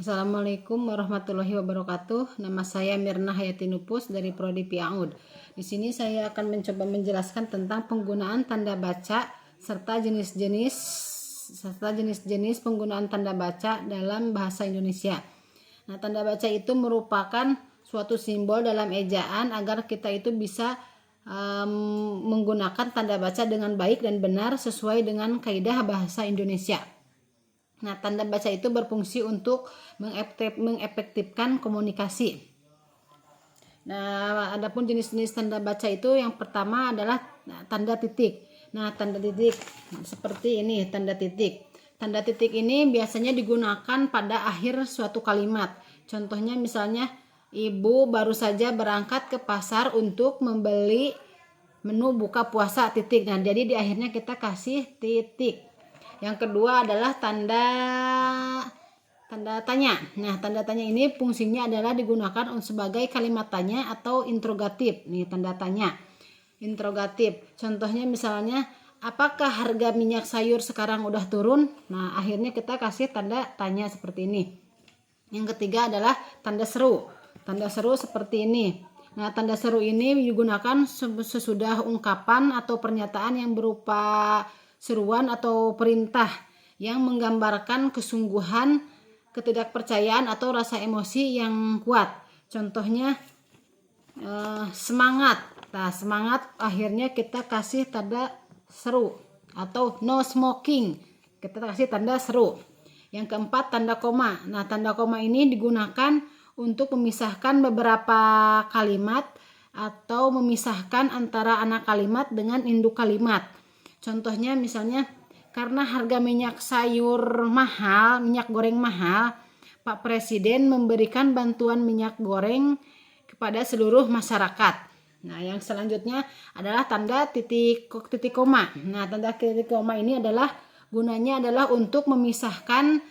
Assalamualaikum warahmatullahi wabarakatuh. Nama saya Mirna Hayati Nupus dari Prodi Piaud. Di sini saya akan mencoba menjelaskan tentang penggunaan tanda baca serta jenis-jenis penggunaan tanda baca dalam bahasa Indonesia. Nah, tanda baca itu merupakan suatu simbol dalam ejaan agar kita itu bisa menggunakan tanda baca dengan baik dan benar sesuai dengan kaidah bahasa Indonesia. Nah, tanda baca itu berfungsi untuk mengefektifkan komunikasi. Nah, adapun jenis-jenis tanda baca itu yang pertama adalah tanda titik. Nah, tanda titik seperti ini, tanda titik. Tanda titik ini biasanya digunakan pada akhir suatu kalimat. Contohnya misalnya, ibu baru saja berangkat ke pasar untuk membeli menu buka puasa titik. Nah, jadi di akhirnya kita kasih titik. Yang kedua adalah tanda tanya. Nah, tanda tanya ini fungsinya adalah digunakan sebagai kalimat tanya atau interrogatif. Nih, tanda tanya. Interrogatif. Contohnya misalnya, apakah harga minyak sayur sekarang udah turun? Nah, akhirnya kita kasih tanda tanya seperti ini. Yang ketiga adalah tanda seru. Tanda seru seperti ini. Nah, tanda seru ini digunakan sesudah ungkapan atau pernyataan yang berupa seruan atau perintah yang menggambarkan kesungguhan, ketidakpercayaan atau rasa emosi yang kuat. Contohnya semangat. Nah, semangat akhirnya kita kasih tanda seru atau no smoking. Kita kasih tanda seru. Yang keempat, tanda koma. Nah, tanda koma ini digunakan untuk memisahkan beberapa kalimat atau memisahkan antara anak kalimat dengan induk kalimat. Contohnya misalnya, karena harga minyak goreng mahal, Pak Presiden memberikan bantuan minyak goreng kepada seluruh masyarakat. Nah, yang selanjutnya adalah tanda titik koma. Nah, tanda titik koma ini adalah gunanya adalah untuk memisahkan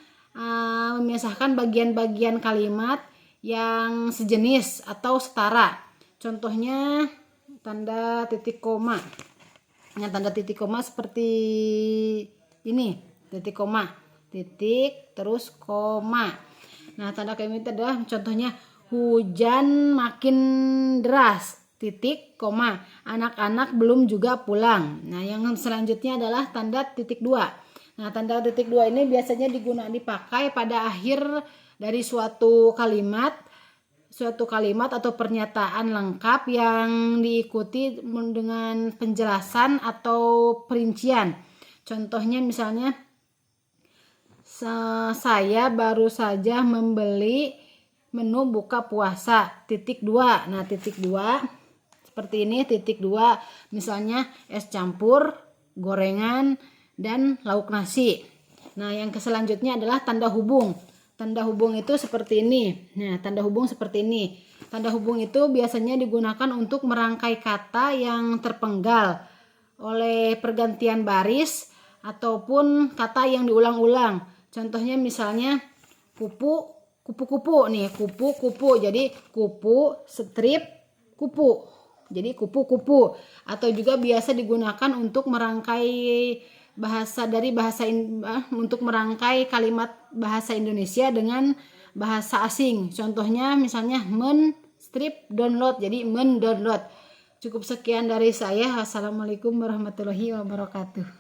bagian-bagian kalimat yang sejenis atau setara. Contohnya tanda titik koma. Nah, tanda titik koma seperti ini, titik koma, titik, terus koma. Nah, tanda koma itu adalah contohnya hujan makin deras, titik, koma, anak-anak belum juga pulang. Nah, yang selanjutnya adalah tanda titik dua. Nah, tanda titik dua ini biasanya dipakai pada akhir dari suatu kalimat atau pernyataan lengkap yang diikuti dengan penjelasan atau perincian. Contohnya misalnya, saya baru saja membeli menu buka puasa titik 2. Nah, titik 2 seperti ini, titik 2 misalnya es campur, gorengan, dan lauk nasi. Nah, yang selanjutnya adalah tanda hubung. Tanda hubung itu seperti ini. Nah, tanda hubung seperti ini. Tanda hubung itu biasanya digunakan untuk merangkai kata yang terpenggal oleh pergantian baris ataupun kata yang diulang-ulang. Contohnya misalnya kupu-kupu nih, kupu-kupu. Jadi kupu strip kupu. Jadi kupu-kupu. Atau juga biasa digunakan untuk merangkai untuk merangkai kalimat bahasa Indonesia dengan bahasa asing. Contohnya misalnya strip download, jadi mendownload. Cukup sekian dari saya. Wassalamualaikum warahmatullahi wabarakatuh.